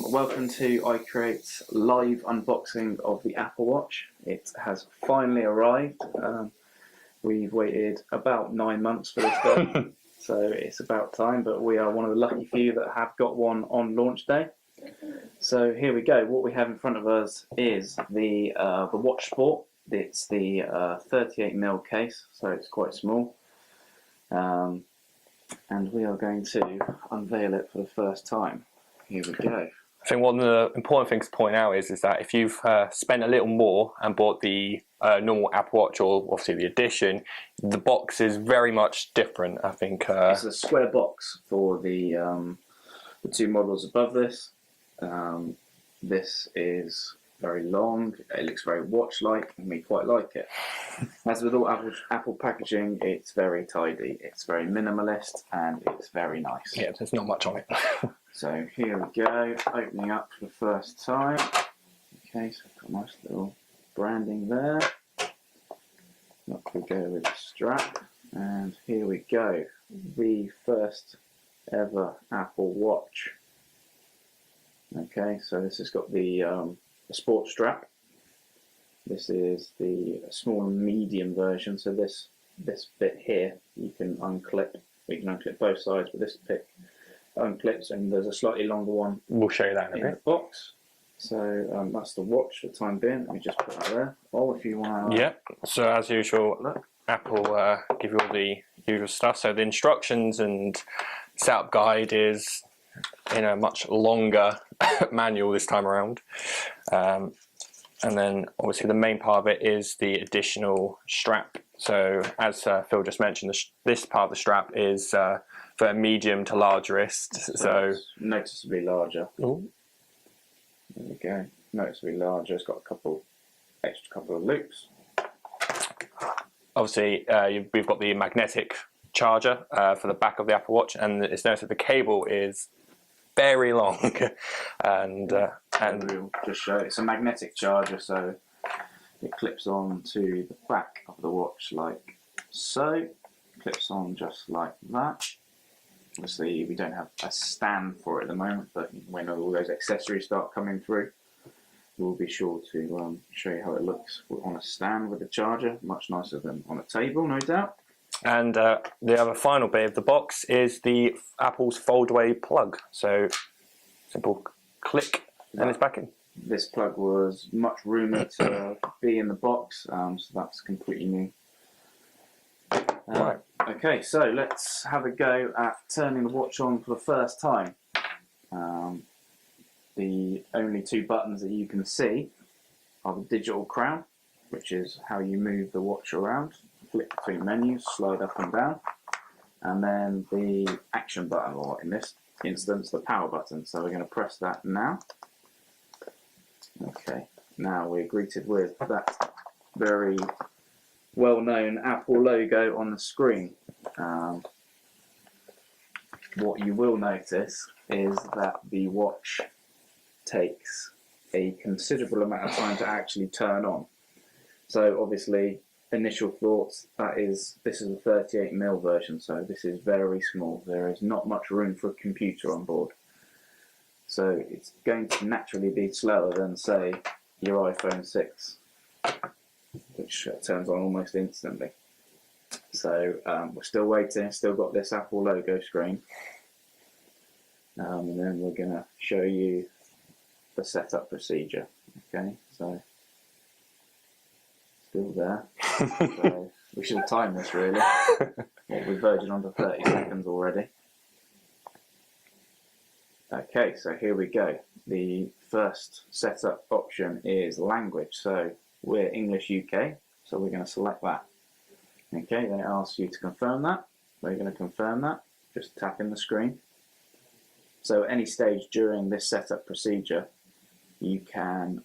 Welcome to iCreate's live unboxing of the Apple Watch. It has finally arrived. We've waited about 9 months for this day, so it's about time, but we are one of the lucky few that have got one on launch day. So here we go. What we have in front of us is the Watch Sport. It's the 38mm case, so it's quite small. And we are going to unveil it for the first time. Here we go. I think one of the important things to point out is that if you've spent a little more and bought the normal Apple Watch, or obviously the edition, the box is very much different. I think it's a square box for the two models above this. This is very long. It looks very watch-like, and we quite like it. As with all Apple packaging, it's very tidy. It's very minimalist, and it's very nice. Yeah, there's not much on it. So here we go, opening up for the first time. Okay, so I've got a nice little branding there. Up we go with the strap, and here we go, the first ever Apple Watch. Okay, so this has got the sports strap. This is the small and medium version, so this bit here you can unclip. You can unclip both sides, but this bit unclips, and there's a slightly longer one. We'll show you that in a bit. The box. So that's the watch for the time being. Let me just put that there. Or if you want to. Yeah. So as usual, Apple give you all the usual stuff. So the instructions and setup guide is in a much longer manual this time around. And then obviously the main part of it is the additional strap. So as Phil just mentioned, this part of the strap is for medium to large wrist. So noticeably larger. Ooh. There we go. Noticeably larger. It's got a extra couple of loops. Obviously, we've got the magnetic charger for the back of the Apple Watch, and it's noticed that the cable is very long. and we'll just show it's a magnetic charger, so it clips on to the back of the watch like so. Clips on just like that. Obviously, we don't have a stand for it at the moment, but when all those accessories start coming through, we'll be sure to show you how it looks on a stand with the charger. Much nicer than on a table, no doubt. And the other final bit of the box is the Apple's fold-away plug. So simple click, and it's back in. This plug was much rumoured to be in the box, so that's completely new. Right. Okay, so let's have a go at turning the watch on for the first time. The only two buttons that you can see are the digital crown, which is how you move the watch around. Flick between menus, slide up and down, and then the action button, or in this instance the power button. So we're going to press that now. Okay, now we're greeted with that very well-known Apple logo on the screen. What you will notice is that the watch takes a considerable amount of time to actually turn on. So obviously, initial thoughts, this is a 38mm version, so this is very small. There is not much room for a computer on board. So it's going to naturally be slower than, say, your iPhone 6, which turns on almost instantly. So we're still waiting, still got this Apple logo screen. And then we're going to show you the setup procedure. Okay, so still there. So we should have timed this really. We're verging on to 30 seconds already. Okay, so here we go. The first setup option is language. So we're English UK, so we're going to select that. Okay, then it asks you to confirm that. We're going to confirm that. Just tap in the screen. So at any stage during this setup procedure, you can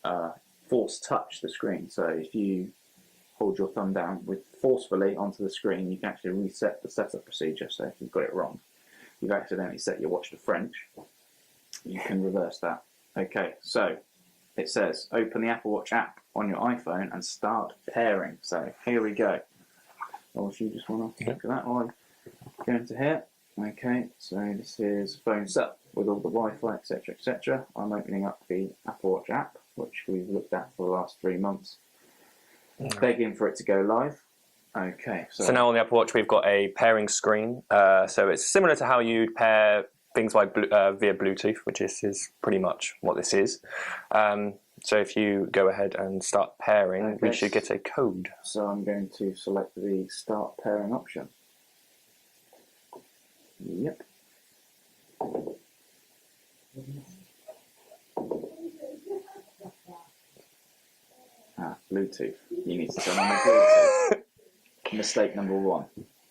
force touch the screen. So if you hold your thumb down forcefully onto the screen, you can actually reset the setup procedure. So if you've got it wrong, you've accidentally set your watch to French, you can reverse that. Okay, so it says open the Apple Watch app on your iPhone and start pairing. So here we go. Or if you just want to look at that while I go into here. Okay, so this is phone setup. with all the Wi-Fi, etc., etc. I'm opening up the Apple Watch app, which we've looked at for the last 3 months, begging for it to go live. Okay, so now on the Apple Watch we've got a pairing screen. So it's similar to how you'd pair things like via Bluetooth, which is pretty much what this is. So if you go ahead and start pairing, we should get a code. So I'm going to select the start pairing option. Yep. Bluetooth. You need to turn on the Bluetooth. Mistake number 1.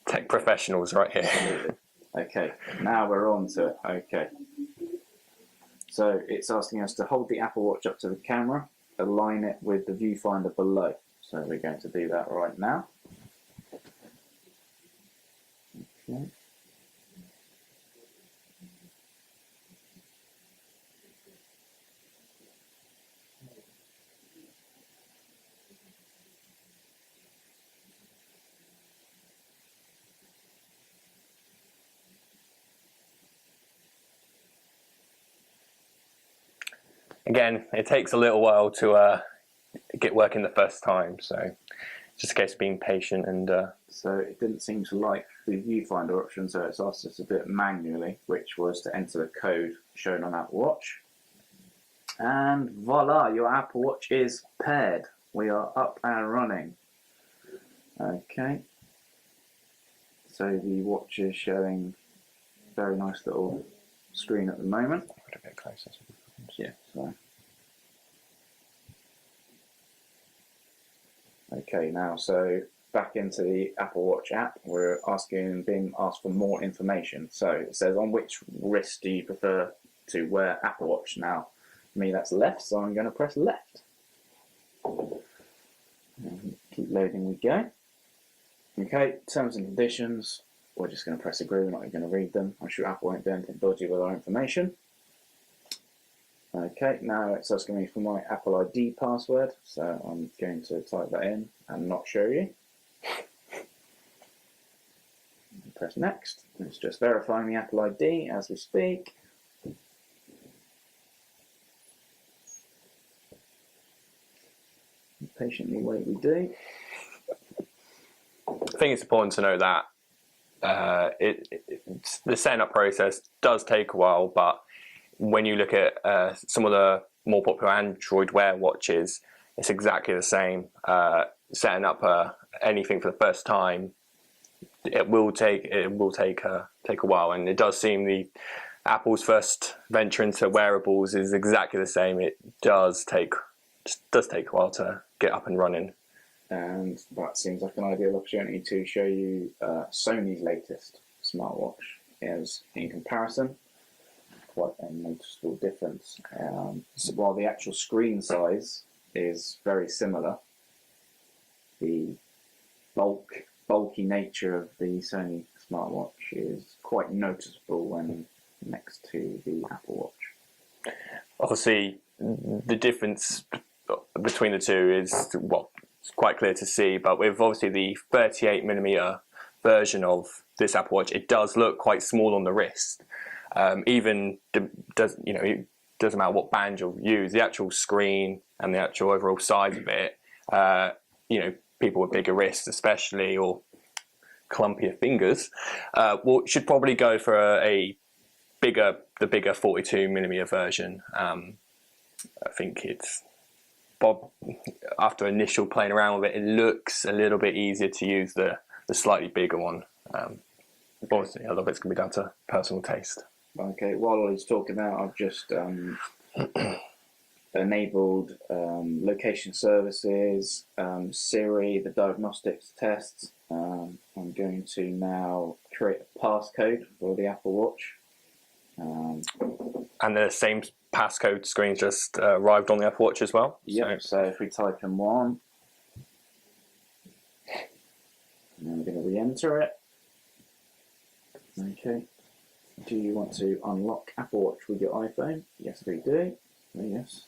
Tech professionals right here. Absolutely. Okay, now we're on to it. Okay. So it's asking us to hold the Apple Watch up to the camera, align it with the viewfinder below. So we're going to do that right now. Okay. Again, it takes a little while to get working the first time, so just a case of being patient and... So it didn't seem to like the viewfinder option, so it's asked us to do it manually, which was to enter the code shown on Apple Watch. And voila, your Apple Watch is paired. We are up and running. Okay. So the watch is showing a very nice little screen at the moment. A bit closer. Yeah, so. Okay, now so back into the Apple Watch app, we're being asked for more information. So it says, on which wrist do you prefer to wear Apple Watch? Now, for me that's left, so I'm going to press left. And keep loading we go. Okay, terms and conditions, we're just going to press agree, we're not going to read them. I'm sure Apple won't do anything dodgy with our information. Okay, now it's asking me for my Apple ID password, so I'm going to type that in and not show you. Press next. It's just verifying the Apple ID as we speak. Patiently wait we do. I think it's important to know that the setting up process does take a while, but when you look at some of the more popular Android Wear watches, it's exactly the same. Setting up anything for the first time, it will take a while, and it does seem the Apple's first venture into wearables is exactly the same. It does take a while to get up and running. And that seems like an ideal opportunity to show you Sony's latest smartwatch. Is in comparison quite a noticeable difference. So while the actual screen size is very similar, the bulky nature of the Sony smartwatch is quite noticeable when next to the Apple Watch. Obviously, the difference between the two is, well, it's quite clear to see, but with obviously the 38mm version of this Apple Watch, it does look quite small on the wrist. It doesn't matter what band you'll use, the actual screen and the actual overall size of it, people with bigger wrists especially, or clumpier fingers, should probably go for the bigger 42mm version. I think after initial playing around with it, it looks a little bit easier to use the slightly bigger one. Obviously, a lot of it's going to be down to personal taste. Okay, while I was talking about, I've just enabled location services, Siri, the diagnostics tests. I'm going to now create a passcode for the Apple Watch. And the same passcode screen just arrived on the Apple Watch as well? Yep, so if we type in 1, and then we're going to re-enter it. Okay. Do you want to unlock Apple Watch with your iPhone? Yes, we do. Oh, yes.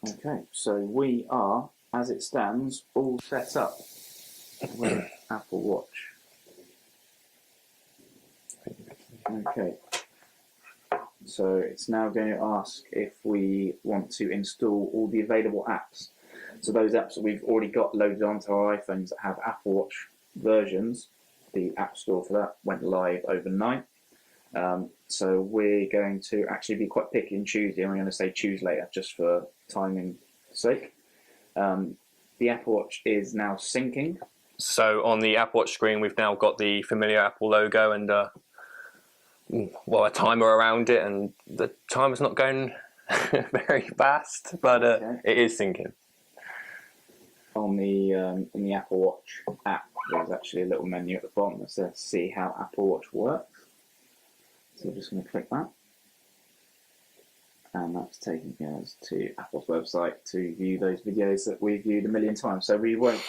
Okay, so we are, as it stands, all set up with Apple Watch. Okay. So it's now going to ask if we want to install all the available apps. So those apps that we've already got loaded onto our iPhones that have Apple Watch versions, the App Store for that went live overnight. So we're going to actually be quite picky and choosy, and we're going to say choose later just for timing's sake. The Apple Watch is now syncing. So on the Apple Watch screen, we've now got the familiar Apple logo and a timer around it, and the timer's not going very fast, but it is syncing. On the Apple Watch app, there's actually a little menu at the bottom that says "See how Apple Watch works." So we're just going to click that, and that's taking us to Apple's website to view those videos that we've viewed a million times. So we won't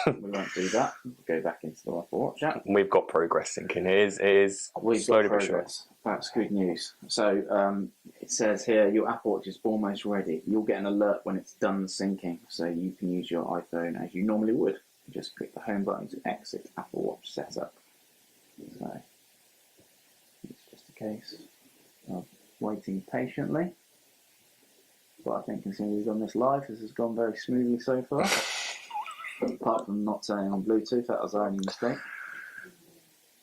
do that. We'll go back into the Apple Watch app. We've got progress syncing. It is slowly but surely. That's good news. So it says here your Apple Watch is almost ready. You'll get an alert when it's done syncing, so you can use your iPhone as you normally would. Just click the home button to exit Apple Watch setup. So it's just a case of waiting patiently. But I think considering we've done this live, this has gone very smoothly so far. Apart from not turning on Bluetooth, that was our only mistake.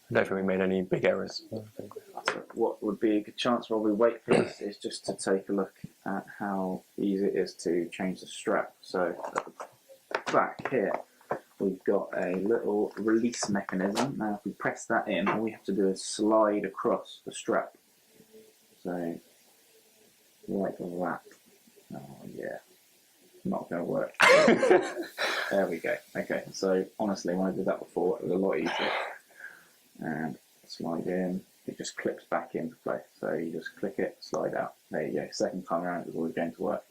I don't think we made any big errors. So what would be a good chance while we wait for this is just to take a look at how easy it is to change the strap. So back here, we've got a little release mechanism. Now if we press that in, all we have to do is slide across the strap. So like that. Oh yeah, not going to work. There we go. Okay, so honestly, when I did that before, it was a lot easier. And slide in, it just clips back into place. So you just click it, slide out. There you go. Second time around, it's always going to work.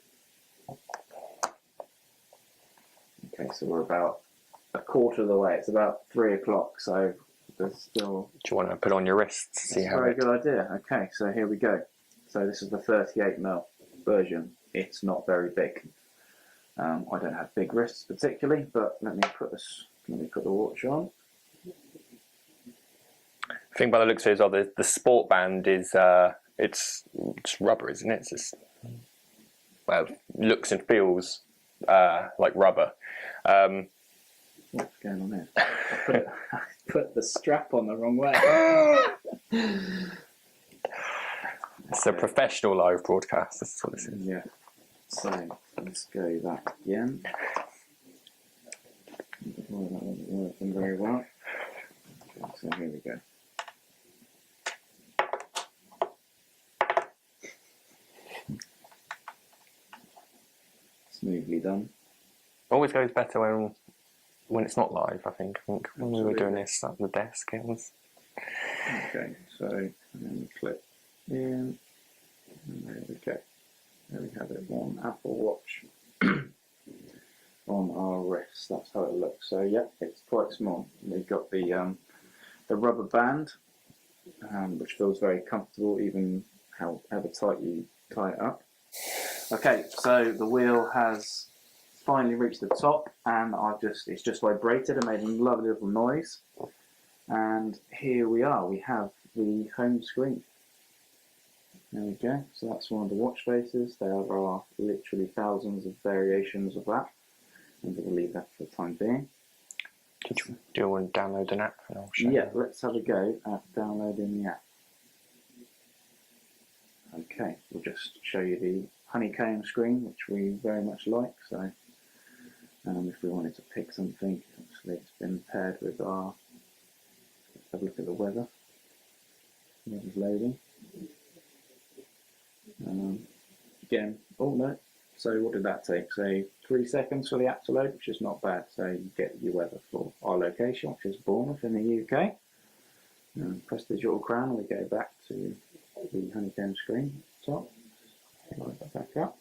Okay, so we're about a quarter of the way. It's about 3 o'clock, so there's still. Do you want to put on your wrists? See how. Very good idea. Okay, so here we go. So this is the 38mm version. It's not very big. I don't have big wrists particularly, but let me put the watch on. I think by the looks of it, the sport band is it's rubber, isn't it? It's just, well, looks and feels like rubber. What's going on here? I put the strap on the wrong way. It's a professional live broadcast. That's what this is. Yeah. So let's go back again. Well, that wasn't working very well. Okay, so here we go. Smoothly done. Always goes better when it's not live. I think when we were doing this at the desk, it was. Okay, so and then we click in, and there we go. There we have it, one Apple Watch on our wrist. That's how it looks. So yeah, it's quite small. We've got the rubber band, which feels very comfortable, even however tight you tie it up. Okay, so the wheel has finally reached the top, and it's just vibrated and made a lovely little noise. And here we are. We have the home screen. There we go. So that's one of the watch faces. There are literally thousands of variations of that. And we'll leave that for the time being. Do you want to download an app? And I'll show Yeah, you. let's have a go at downloading the app. Okay, we'll just show you the honeycomb screen, which we very much like. So if we wanted to pick something, obviously it's been paired with our. Let's have a look at the weather. The weather's loading. Again, oh no, so what did that take? So 3 seconds for the app to load, which is not bad. So you get your weather for our location, which is Bournemouth in the UK. Press the digital crown and we go back to the honeycomb screen top. Light that back up.